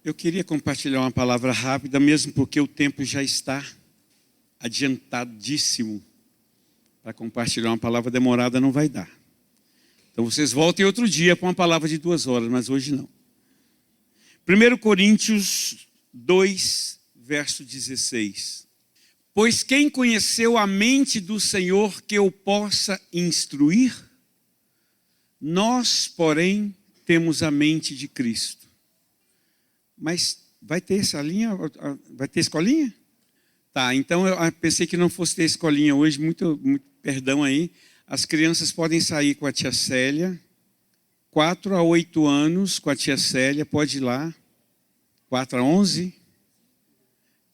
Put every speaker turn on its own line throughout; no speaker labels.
Eu queria compartilhar uma palavra rápida, mesmo porque o tempo já está adiantadíssimo. Para compartilhar uma palavra demorada não vai dar. Então vocês voltem outro dia para uma palavra de 2 horas, mas hoje não. 1 Coríntios 2, verso 16. Pois quem conheceu a mente do Senhor que o possa instruir? Nós, porém, temos a mente de Cristo. Mas vai ter essa linha? Vai ter escolinha? Tá, então eu pensei que não fosse ter escolinha hoje, muito perdão aí. As crianças podem sair com a tia Célia, 4 a 8 anos com a tia Célia, pode ir lá. 4 a 11?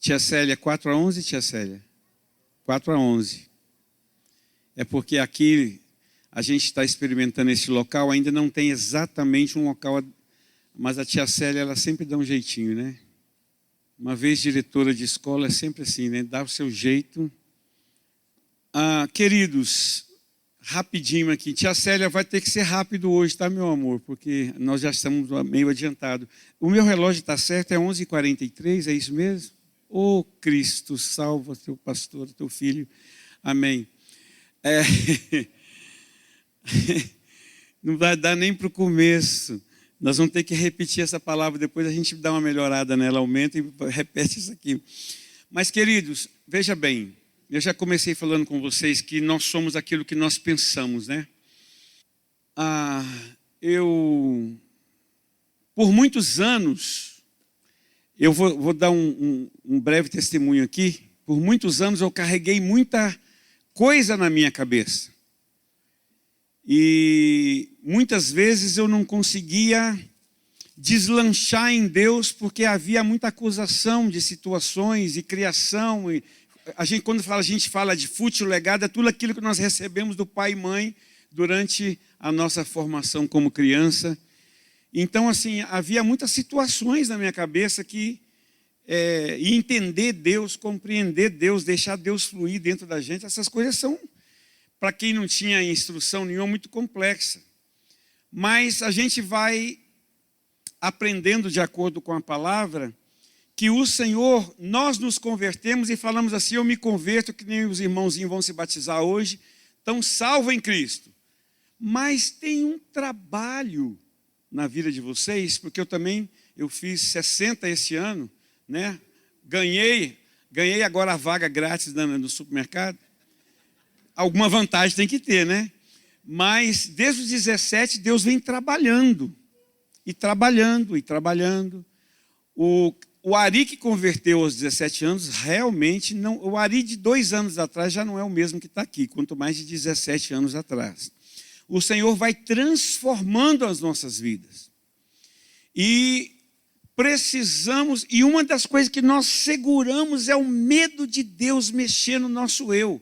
Tia Célia, 4 a 11, tia Célia? 4 a 11. É porque aqui a gente está experimentando esse local, ainda não tem exatamente um local, mas a tia Célia, ela sempre dá um jeitinho, né? Uma vez diretora de escola é sempre assim, né? Dá o seu jeito. Queridos, rapidinho aqui. Tia Célia vai ter que ser rápido hoje, tá, meu amor? Porque nós já estamos meio adiantados. O meu relógio está certo, é 11h43, é isso mesmo? Ô Cristo, salva teu pastor, teu filho. Amém. Não vai dar nem para o começo. Nós vamos ter que repetir essa palavra, depois a gente dá uma melhorada nela, aumenta e repete isso aqui. Mas, queridos, veja bem, eu já comecei falando com vocês que nós somos aquilo que nós pensamos, né? Por muitos anos, eu vou dar um breve testemunho aqui, por muitos anos eu carreguei muita coisa na minha cabeça. E muitas vezes eu não conseguia deslanchar em Deus porque havia muita acusação de situações e criação. E quando a gente fala de fútil legado, é tudo aquilo que nós recebemos do pai e mãe durante a nossa formação como criança. Então, assim, havia muitas situações na minha cabeça que entender Deus, compreender Deus, deixar Deus fluir dentro da gente, essas coisas são, para quem não tinha instrução nenhuma, muito complexa. Mas a gente vai aprendendo de acordo com a palavra que o Senhor, nós nos convertemos e falamos assim, eu me converto, que nem os irmãozinhos vão se batizar hoje, estão salvos em Cristo. Mas tem um trabalho na vida de vocês, porque eu fiz 60 esse ano, né? Ganhei agora a vaga grátis no supermercado. Alguma vantagem tem que ter, né? Mas desde os 17, Deus vem trabalhando. E trabalhando, e trabalhando. O Ari que converteu aos 17 anos, realmente não. O Ari de 2 anos atrás já não é o mesmo que está aqui, quanto mais de 17 anos atrás. O Senhor vai transformando as nossas vidas. E precisamos, e uma das coisas que nós seguramos é o medo de Deus mexer no nosso eu.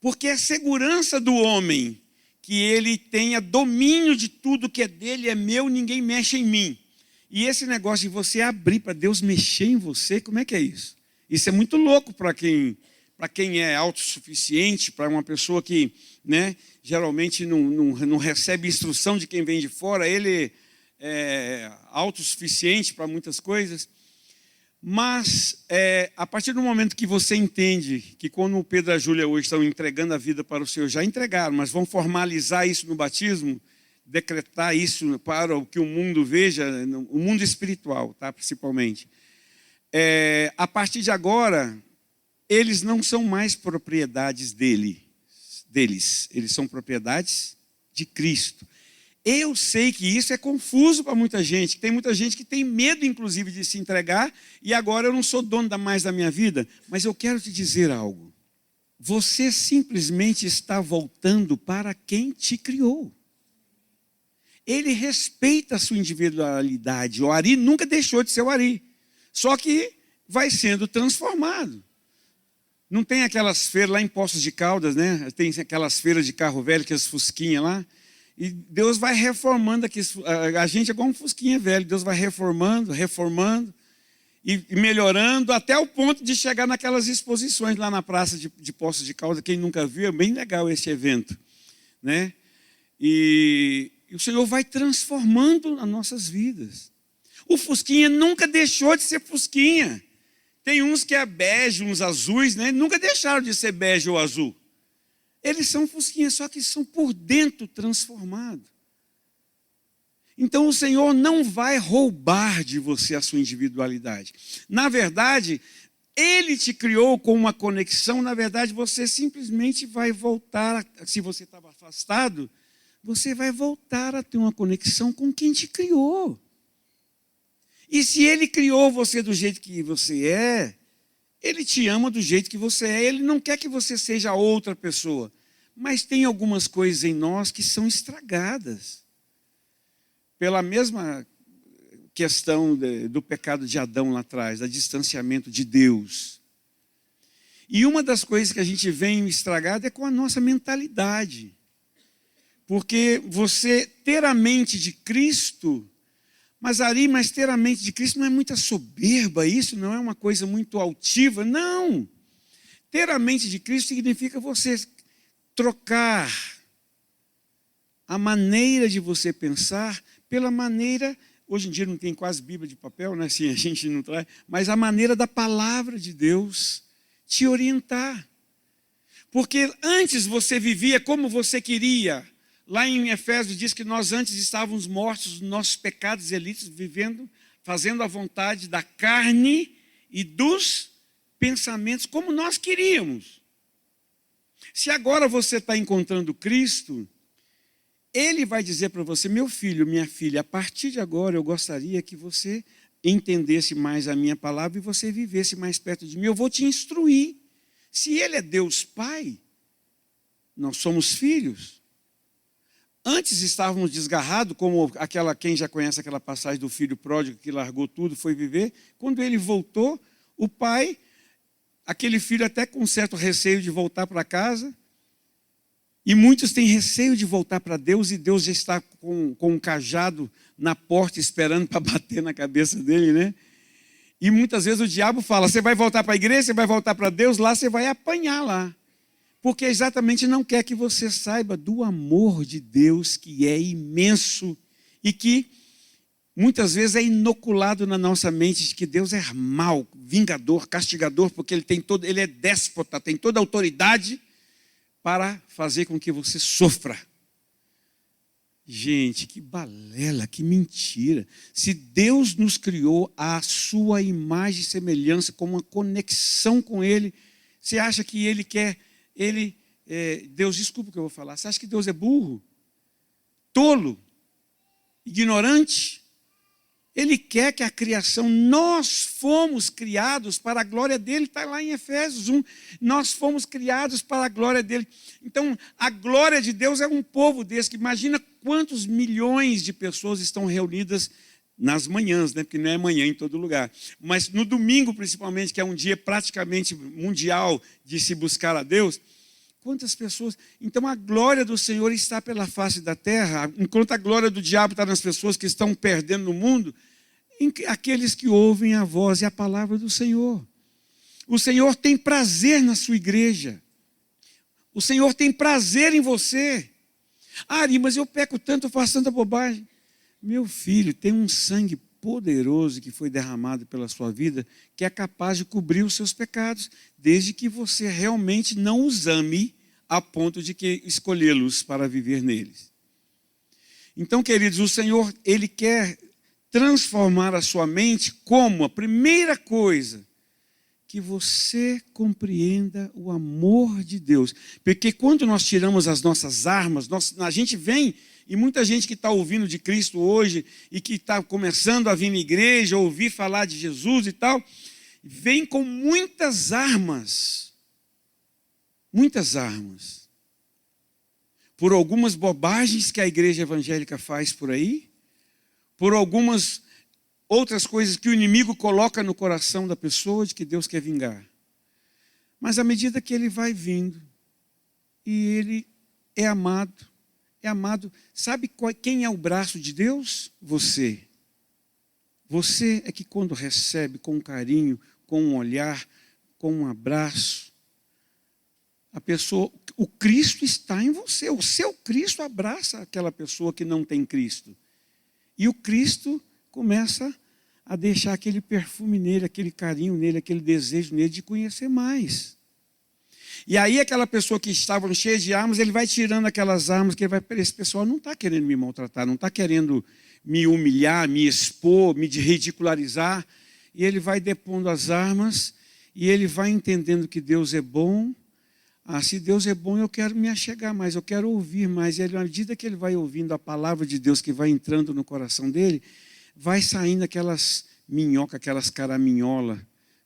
Porque a segurança do homem, que ele tenha domínio de tudo que é dele, é meu, ninguém mexe em mim. E esse negócio de você abrir para Deus mexer em você, como é que é isso? Isso é muito louco para quem é autossuficiente, para uma pessoa que, né, geralmente não recebe instrução de quem vem de fora, ele é autossuficiente para muitas coisas. Mas, a partir do momento que você entende que quando o Pedro e a Júlia hoje estão entregando a vida para o Senhor, já entregaram, mas vão formalizar isso no batismo, decretar isso para o que o mundo veja, o mundo espiritual, tá, principalmente. A partir de agora, eles não são mais propriedades deles, eles são propriedades de Cristo. Eu sei que isso é confuso para muita gente. Tem muita gente que tem medo, inclusive, de se entregar. E agora eu não sou dono mais da minha vida. Mas eu quero te dizer algo. Você simplesmente está voltando para quem te criou. Ele respeita a sua individualidade. O Ari nunca deixou de ser o Ari. Só que vai sendo transformado. Não tem aquelas feiras lá em Poços de Caldas, né? Tem aquelas feiras de carro velho, que as fusquinhas lá. E Deus vai reformando aqui. A gente é como um fusquinha velho. Deus vai reformando e melhorando até o ponto de chegar naquelas exposições lá na praça de Poços de Caldas. Quem nunca viu, é bem legal esse evento, né? E o Senhor vai transformando as nossas vidas. O fusquinha nunca deixou de ser fusquinha. Tem uns que é bege, uns azuis, né? Nunca deixaram de ser bege ou azul. Eles são fusquinhas, só que são por dentro transformados. Então o Senhor não vai roubar de você a sua individualidade. Na verdade, Ele te criou com uma conexão. Na verdade, você simplesmente vai voltar, se você estava afastado, você vai voltar a ter uma conexão com quem te criou. E se Ele criou você do jeito que você é, Ele te ama do jeito que você é. Ele não quer que você seja outra pessoa. Mas tem algumas coisas em nós que são estragadas. Pela mesma questão do pecado de Adão lá atrás, do distanciamento de Deus. E uma das coisas que a gente vem estragada é com a nossa mentalidade. Porque você ter a mente de Cristo... Mas ter a mente de Cristo não é muita soberba, isso não é uma coisa muito altiva, não. Ter a mente de Cristo significa você trocar a maneira de você pensar pela maneira, hoje em dia não tem quase Bíblia de papel, né? Assim, a gente não traz, mas a maneira da palavra de Deus te orientar. Porque antes você vivia como você queria. Lá em Efésios diz que nós antes estávamos mortos nos nossos pecados e delitos, vivendo, fazendo a vontade da carne e dos pensamentos, como nós queríamos. Se agora você está encontrando Cristo, Ele vai dizer para você, meu filho, minha filha, a partir de agora eu gostaria que você entendesse mais a minha palavra e você vivesse mais perto de mim. Eu vou te instruir. Se Ele é Deus Pai, nós somos filhos. Antes estávamos desgarrados, como quem já conhece aquela passagem do filho pródigo que largou tudo, foi viver. Quando ele voltou, o pai, aquele filho até com certo receio de voltar para casa, e muitos têm receio de voltar para Deus, e Deus já está com um cajado na porta esperando para bater na cabeça dele, né? E muitas vezes o diabo fala, você vai voltar para a igreja, você vai voltar para Deus, lá você vai apanhar lá. Porque exatamente não quer que você saiba do amor de Deus, que é imenso e que muitas vezes é inoculado na nossa mente de que Deus é mau, vingador, castigador, porque ele é déspota, tem toda a autoridade para fazer com que você sofra. Gente, que balela, que mentira. Se Deus nos criou à sua imagem e semelhança, com uma conexão com Ele, você acha que Ele quer... Deus, desculpa o que eu vou falar, você acha que Deus é burro? Tolo? Ignorante? Ele quer que a criação, nós fomos criados para a glória dele, está lá em Efésios 1, nós fomos criados para a glória dele. Então, a glória de Deus é um povo desse, que imagina quantos milhões de pessoas estão reunidas nas manhãs, né? Porque não é manhã em todo lugar, mas no domingo principalmente, que é um dia praticamente mundial de se buscar a Deus, quantas pessoas... Então a glória do Senhor está pela face da terra, enquanto a glória do diabo está nas pessoas que estão perdendo no mundo, aqueles que ouvem a voz e a palavra do Senhor. O Senhor tem prazer na sua igreja, o Senhor tem prazer em você. Ari, mas eu peco tanto, eu faço tanta bobagem. Meu filho, tem um sangue poderoso que foi derramado pela sua vida, que é capaz de cobrir os seus pecados, desde que você realmente não os ame a ponto de que escolhê-los para viver neles. Então, queridos, o Senhor, Ele quer transformar a sua mente como a primeira coisa, que você compreenda o amor de Deus. Porque quando nós tiramos as nossas armas, a gente vem... E muita gente que está ouvindo de Cristo hoje e que está começando a vir na igreja, ouvir falar de Jesus e tal, vem com muitas armas. Muitas armas. Por algumas bobagens que a igreja evangélica faz por aí, por algumas outras coisas que o inimigo coloca no coração da pessoa de que Deus quer vingar. Mas à medida que ele vai vindo, e ele é amado, sabe quem é o braço de Deus? Você. Você é que quando recebe com carinho, com um olhar, com um abraço, o Cristo está em você. O seu Cristo abraça aquela pessoa que não tem Cristo. E o Cristo começa a deixar aquele perfume nele, aquele carinho nele, aquele desejo nele de conhecer mais. E aí aquela pessoa que estava cheia de armas, ele vai tirando aquelas armas, que ele vai, esse pessoal não está querendo me maltratar, não está querendo me humilhar, me expor, me ridicularizar. E ele vai depondo as armas e ele vai entendendo que Deus é bom. Ah, se Deus é bom, eu quero me achegar mais, eu quero ouvir mais. E à medida que ele vai ouvindo a palavra de Deus que vai entrando no coração dele, vai saindo aquelas minhocas, aquelas caraminholas,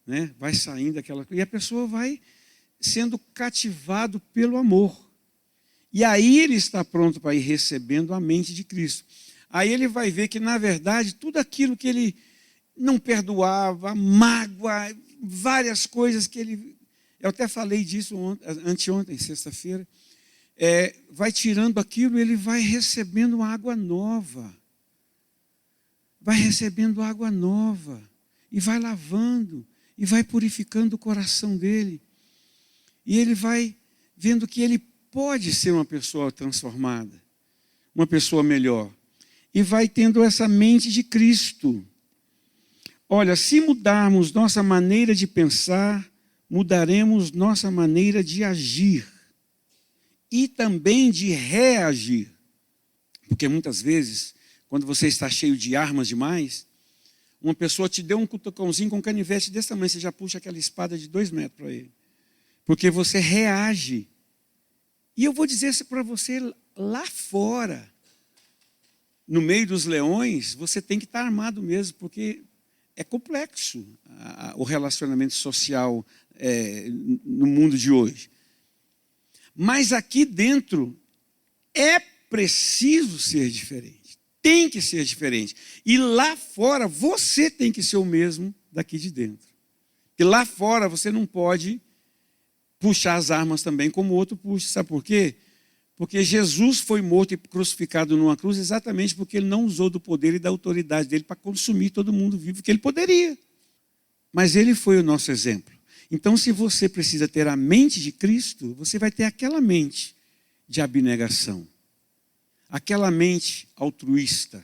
né? Vai saindo aquela... E a pessoa vai sendo cativado pelo amor. E aí ele está pronto para ir recebendo a mente de Cristo. Aí ele vai ver que, na verdade, tudo aquilo que ele não perdoava, mágoa, várias coisas que ele... Eu até falei disso anteontem, sexta-feira. Vai tirando aquilo e ele vai recebendo água nova. Vai recebendo água nova. E vai lavando. E vai purificando o coração dele. E ele vai vendo que ele pode ser uma pessoa transformada. Uma pessoa melhor. E vai tendo essa mente de Cristo. Olha, se mudarmos nossa maneira de pensar, mudaremos nossa maneira de agir. E também de reagir. Porque muitas vezes, quando você está cheio de armas demais, uma pessoa te deu um cutucãozinho com um canivete desse tamanho, você já puxa aquela espada de 2 metros para ele. Porque você reage. E eu vou dizer isso para você lá fora. No meio dos leões, você tem que estar armado mesmo, porque é complexo o relacionamento social no mundo de hoje. Mas aqui dentro é preciso ser diferente. Tem que ser diferente. E lá fora você tem que ser o mesmo daqui de dentro. E lá fora você não pode puxar as armas também como o outro puxa. Sabe por quê? Porque Jesus foi morto e crucificado numa cruz exatamente porque ele não usou do poder e da autoridade dele para consumir todo mundo vivo, que ele poderia. Mas ele foi o nosso exemplo. Então, se você precisa ter a mente de Cristo, você vai ter aquela mente de abnegação. Aquela mente altruísta,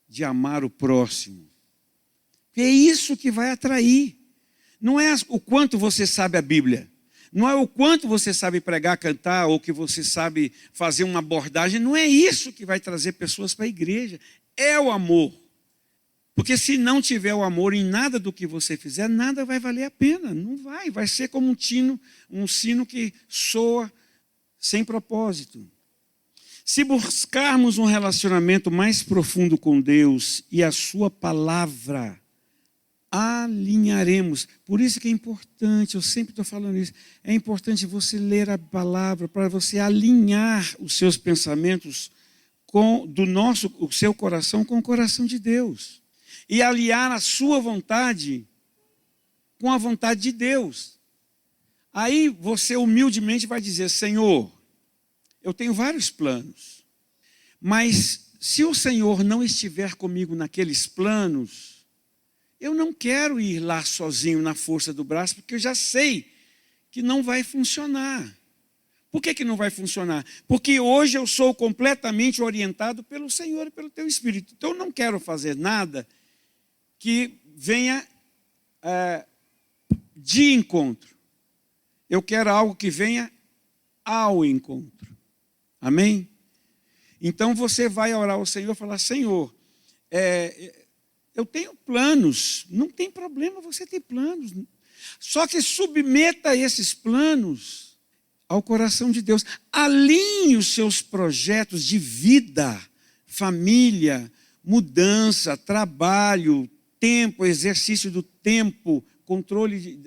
de amar o próximo. É isso que vai atrair. Não é o quanto você sabe a Bíblia. Não é o quanto você sabe pregar, cantar, ou que você sabe fazer uma abordagem. Não é isso que vai trazer pessoas para a igreja. É o amor. Porque se não tiver o amor em nada do que você fizer, nada vai valer a pena. Não vai. Vai ser como um sino que soa sem propósito. Se buscarmos um relacionamento mais profundo com Deus e a sua palavra, alinharemos. Por isso que é importante, eu sempre estou falando isso, é importante você ler a palavra para você alinhar os seus pensamentos o seu coração com o coração de Deus. E alinhar a sua vontade com a vontade de Deus. Aí você humildemente vai dizer, Senhor, eu tenho vários planos, mas se o Senhor não estiver comigo naqueles planos, eu não quero ir lá sozinho na força do braço, porque eu já sei que não vai funcionar. Por que não vai funcionar? Porque hoje eu sou completamente orientado pelo Senhor e pelo Teu Espírito. Então eu não quero fazer nada que venha de encontro. Eu quero algo que venha ao encontro. Amém? Então você vai orar ao Senhor e falar, Senhor, eu tenho planos, não tem problema você ter planos. Só que submeta esses planos ao coração de Deus. Alinhe os seus projetos de vida, família, mudança, trabalho, tempo, exercício do tempo, controle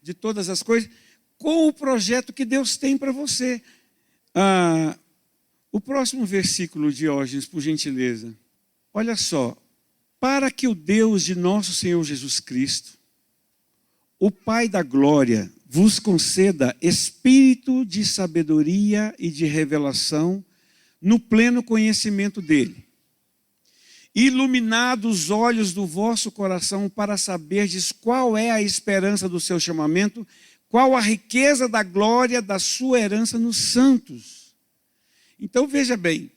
de todas as coisas, com o projeto que Deus tem para você. O próximo versículo, Diógenes, por gentileza. Olha só. Para que o Deus de nosso Senhor Jesus Cristo, o Pai da glória, vos conceda espírito de sabedoria e de revelação no pleno conhecimento dele. Iluminados os olhos do vosso coração para saberdes qual é a esperança do seu chamamento, qual a riqueza da glória da sua herança nos santos. Então veja bem,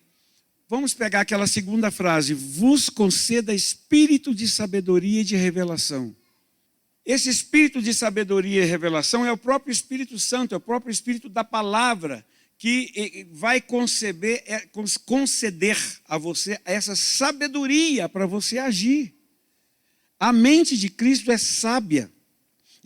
Vamos pegar aquela segunda frase, vos conceda espírito de sabedoria e de revelação. Esse espírito de sabedoria e revelação é o próprio Espírito Santo, é o próprio Espírito da palavra, que vai conceder a você essa sabedoria para você agir. A mente de Cristo é sábia.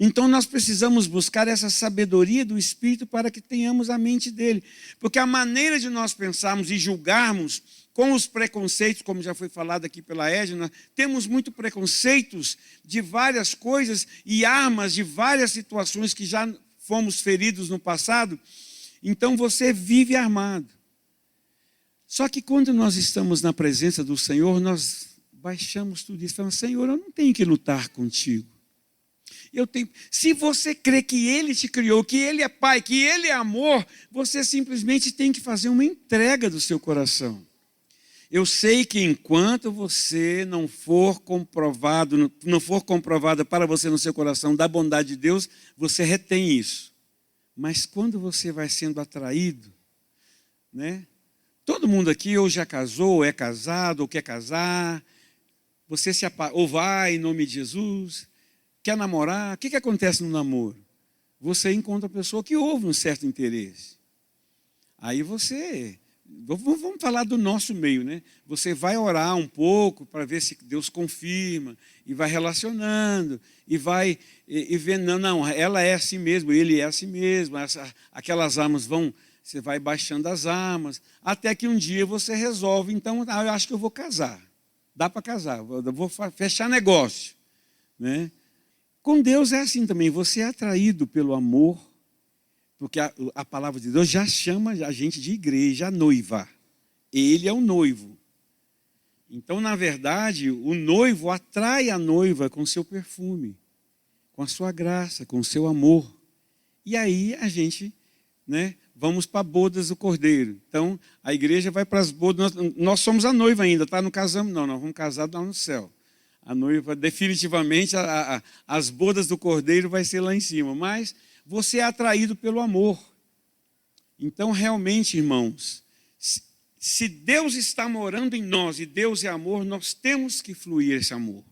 Então nós precisamos buscar essa sabedoria do Espírito para que tenhamos a mente dele. Porque a maneira de nós pensarmos e julgarmos com os preconceitos, como já foi falado aqui pela Edna, temos muito preconceitos de várias coisas e armas de várias situações que já fomos feridos no passado. Então você vive armado. Só que quando nós estamos na presença do Senhor, nós baixamos tudo isso. Falamos, Senhor, eu não tenho que lutar contigo. Se você crê que Ele te criou, que Ele é Pai, que Ele é amor, você simplesmente tem que fazer uma entrega do seu coração. Eu sei que enquanto você não for comprovada para você no seu coração da bondade de Deus, você retém isso. Mas quando você vai sendo atraído, né? Todo mundo aqui ou já casou, ou é casado, ou quer casar, ou vai em nome de Jesus, quer namorar, o que acontece no namoro? Você encontra a pessoa que houve um certo interesse. Aí vamos falar do nosso meio, né? Você vai orar um pouco para ver se Deus confirma, e vai relacionando, e vai vendo, não, ela é assim mesmo, ele é assim mesmo, aquelas armas você vai baixando as armas, até que um dia você resolve, então, eu acho que eu vou casar, dá para casar, eu vou fechar negócio, né? Com Deus é assim também, você é atraído pelo amor, porque a palavra de Deus já chama a gente de igreja, noiva. Ele é o noivo. Então, na verdade, o noivo atrai a noiva com seu perfume, com a sua graça, com o seu amor. E aí a gente, né, vamos para bodas do Cordeiro. Então, a igreja vai para as bodas. Nós somos a noiva ainda, tá? Não casamos, não. Nós vamos casar lá no céu. A noiva, definitivamente, as bodas do Cordeiro vai ser lá em cima. Mas você é atraído pelo amor. Então, realmente, irmãos, se Deus está morando em nós e Deus é amor, nós temos que fluir esse amor.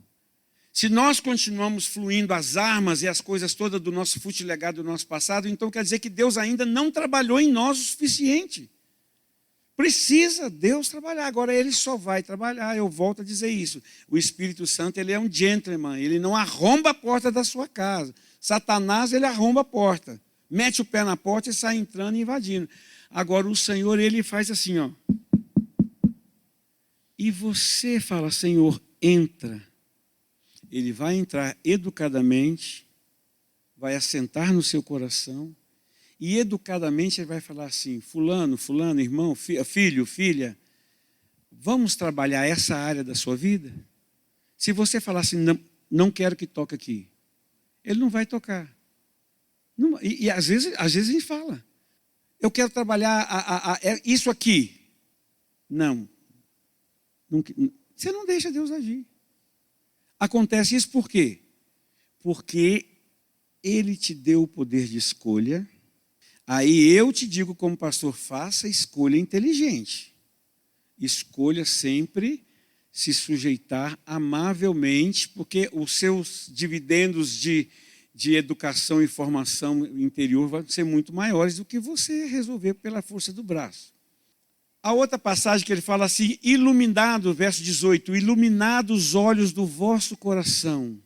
Se nós continuamos fluindo as armas e as coisas todas do nosso futilegado do nosso passado, então quer dizer que Deus ainda não trabalhou em nós o suficiente. Precisa Deus trabalhar. Agora Ele só vai trabalhar, eu volto a dizer isso. O Espírito Santo, Ele é um gentleman, Ele não arromba a porta da sua casa. Satanás, ele arromba a porta, mete o pé na porta e sai entrando e invadindo. Agora o Senhor, Ele faz assim, ó. E você fala, Senhor, entra. Ele vai entrar educadamente, vai assentar no seu coração, e educadamente ele vai falar assim, fulano, irmão, filho, filha, vamos trabalhar essa área da sua vida? Se você falar assim, não quero que toque aqui, ele não vai tocar. Não, e às vezes a gente fala, eu quero trabalhar isso aqui. Não, você não deixa Deus agir. Acontece isso por quê? Porque Ele te deu o poder de escolha. Aí eu te digo como pastor, faça escolha inteligente. Escolha sempre se sujeitar amavelmente, porque os seus dividendos de educação e formação interior vão ser muito maiores do que você resolver pela força do braço. A outra passagem que ele fala assim, iluminado, verso 18, iluminado os olhos do vosso coração.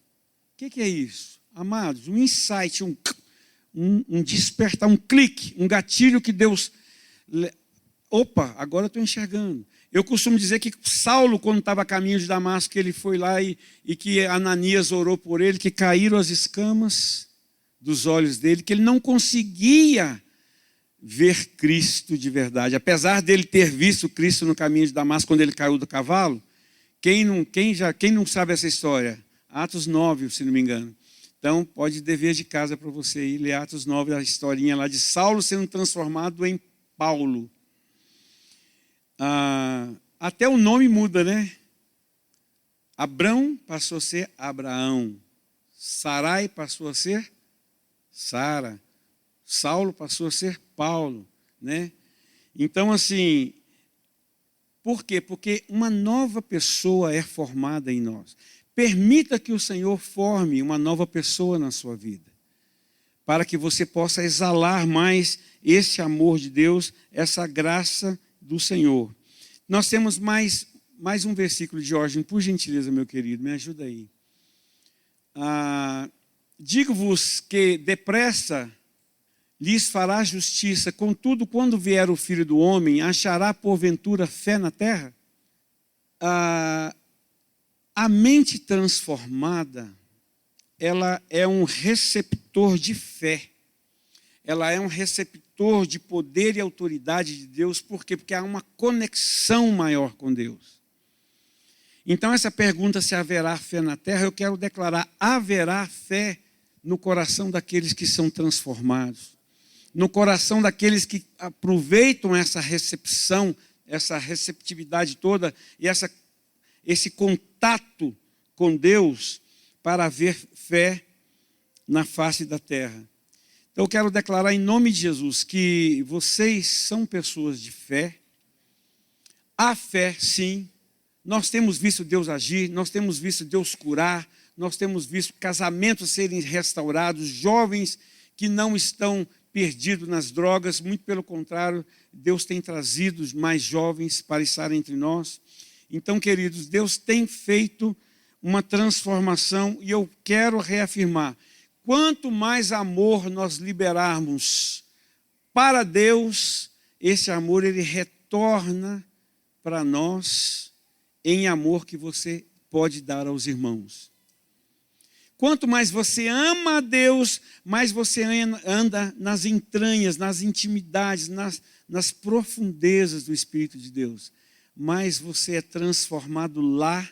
O que é isso? Amados, um insight, um despertar, um clique, um gatilho que Deus... Opa, agora eu estou enxergando. Eu costumo dizer que Saulo, quando estava a caminho de Damasco, ele foi lá e que Ananias orou por ele, que caíram as escamas dos olhos dele, que ele não conseguia ver Cristo de verdade. Apesar dele ter visto Cristo no caminho de Damasco, quando ele caiu do cavalo, quem não sabe essa história? Atos 9, se não me engano. Então, pode dever de casa para você ir ler Atos 9, a historinha lá de Saulo sendo transformado em Paulo. Até o nome muda, né? Abrão passou a ser Abraão. Sarai passou a ser Sara. Saulo passou a ser Paulo, né? Então, assim, Por quê? Porque uma nova pessoa é formada em nós. Permita que o Senhor forme uma nova pessoa na sua vida, para que você possa exalar mais esse amor de Deus, essa graça do Senhor. Nós temos mais um versículo de Jorge, por gentileza, meu querido, me ajuda aí. Digo-vos que depressa lhes fará justiça, contudo, quando vier o Filho do Homem, achará porventura fé na terra? A mente transformada, ela é um receptor de fé. Ela é um receptor de poder e autoridade de Deus. Por quê? Porque há uma conexão maior com Deus. Então, essa pergunta, se haverá fé na terra, eu quero declarar: haverá fé no coração daqueles que são transformados, no coração daqueles que aproveitam essa recepção, essa receptividade toda e esse contato com Deus para haver fé na face da terra. Então eu quero declarar em nome de Jesus que vocês são pessoas de fé. Há fé, sim. Nós temos visto Deus agir, nós temos visto Deus curar, nós temos visto casamentos serem restaurados, jovens que não estão perdidos nas drogas, muito pelo contrário, Deus tem trazido mais jovens para estar entre nós. Então, queridos, Deus tem feito uma transformação e eu quero reafirmar: quanto mais amor nós liberarmos para Deus, esse amor ele retorna para nós em amor que você pode dar aos irmãos. Quanto mais você ama a Deus, mais você anda nas entranhas, nas intimidades, nas profundezas do Espírito de Deus. Mais você é transformado lá,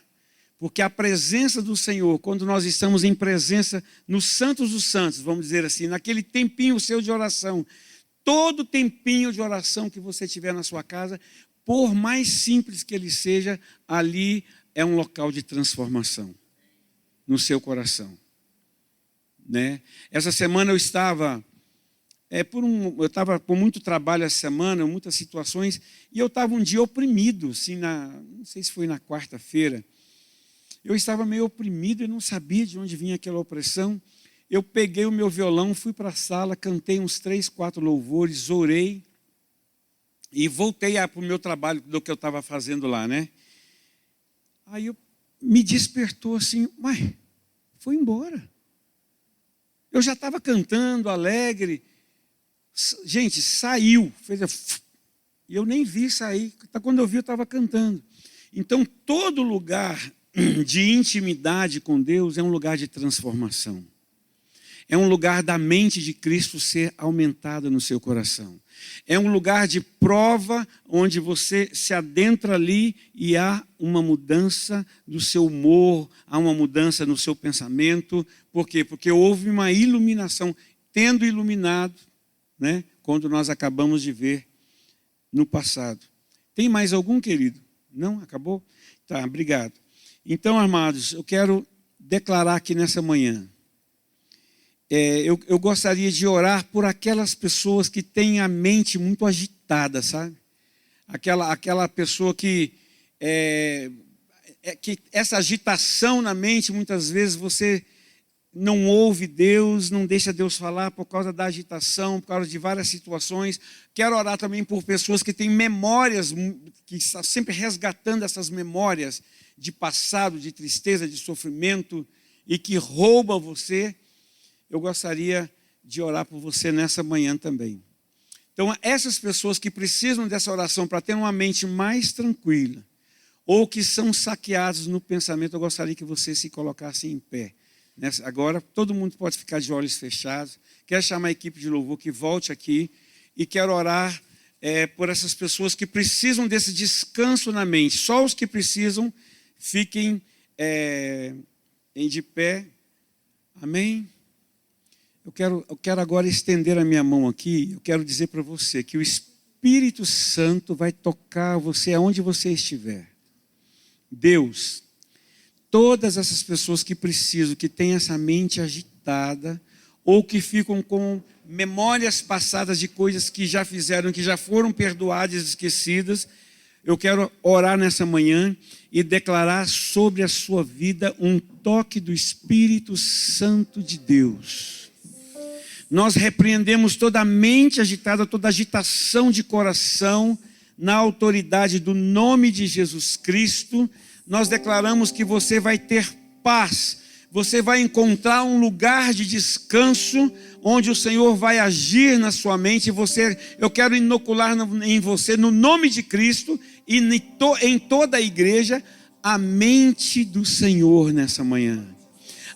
porque a presença do Senhor, quando nós estamos em presença nos santos dos santos, vamos dizer assim, naquele tempinho seu de oração, todo tempinho de oração que você tiver na sua casa, por mais simples que ele seja, ali é um local de transformação no seu coração, né? Essa semana eu estava com muito trabalho essa semana, muitas situações, e eu estava um dia oprimido, assim, não sei se foi na quarta-feira. Eu estava meio oprimido e não sabia de onde vinha aquela opressão. Eu peguei o meu violão, fui para a sala, cantei uns 3, 4 louvores, orei e voltei para o meu trabalho do que eu estava fazendo lá, né? Aí me despertou assim, mas foi embora. Eu já estava cantando, alegre. Gente, saiu. E eu nem vi sair. Quando eu vi, eu estava cantando. Então, todo lugar de intimidade com Deus é um lugar de transformação. É um lugar da mente de Cristo ser aumentada no seu coração. É um lugar de prova onde você se adentra ali e há uma mudança do seu humor, há uma mudança no seu pensamento. Por quê? Porque houve uma iluminação, tendo iluminado, né, quando nós acabamos de ver no passado. Tem mais algum, querido? Não? Acabou? Tá, obrigado. Então, amados, eu quero declarar aqui nessa manhã, eu gostaria de orar por aquelas pessoas que têm a mente muito agitada, sabe? Aquela pessoa que essa agitação na mente, muitas vezes você não ouve Deus, não deixa Deus falar por causa da agitação, por causa de várias situações. Quero orar também por pessoas que têm memórias, que estão sempre resgatando essas memórias de passado, de tristeza, de sofrimento, e que rouba você. Eu gostaria de orar por você nessa manhã também. Então, essas pessoas que precisam dessa oração para ter uma mente mais tranquila, ou que são saqueados no pensamento, eu gostaria que você se colocasse em pé. Agora, todo mundo pode ficar de olhos fechados. Quero chamar a equipe de louvor que volte aqui e quero orar por essas pessoas que precisam desse descanso na mente. Só os que precisam, fiquem de pé. Amém? Eu quero agora estender a minha mão aqui. Eu quero dizer para você que o Espírito Santo vai tocar você aonde você estiver. Deus, todas essas pessoas que precisam, que têm essa mente agitada, ou que ficam com memórias passadas de coisas que já fizeram, que já foram perdoadas e esquecidas, eu quero orar nessa manhã e declarar sobre a sua vida um toque do Espírito Santo de Deus. Nós repreendemos toda a mente agitada, toda agitação de coração, na autoridade do nome de Jesus Cristo. Nós declaramos que você vai ter paz, você vai encontrar um lugar de descanso, onde o Senhor vai agir na sua mente. Eu quero inocular em você, no nome de Cristo, e em toda a igreja, a mente do Senhor nessa manhã.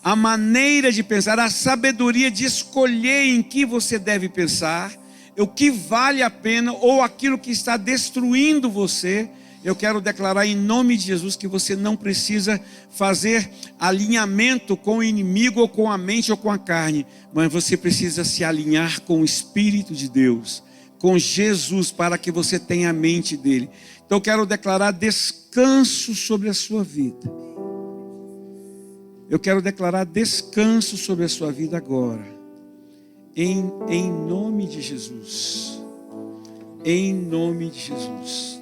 A maneira de pensar, a sabedoria de escolher em que você deve pensar, o que vale a pena ou aquilo que está destruindo você. Eu quero declarar em nome de Jesus que você não precisa fazer alinhamento com o inimigo ou com a mente ou com a carne, mas você precisa se alinhar com o Espírito de Deus, com Jesus, para que você tenha a mente dele. Então eu quero declarar descanso sobre a sua vida. Eu quero declarar descanso sobre a sua vida agora, em nome de Jesus. Em nome de Jesus.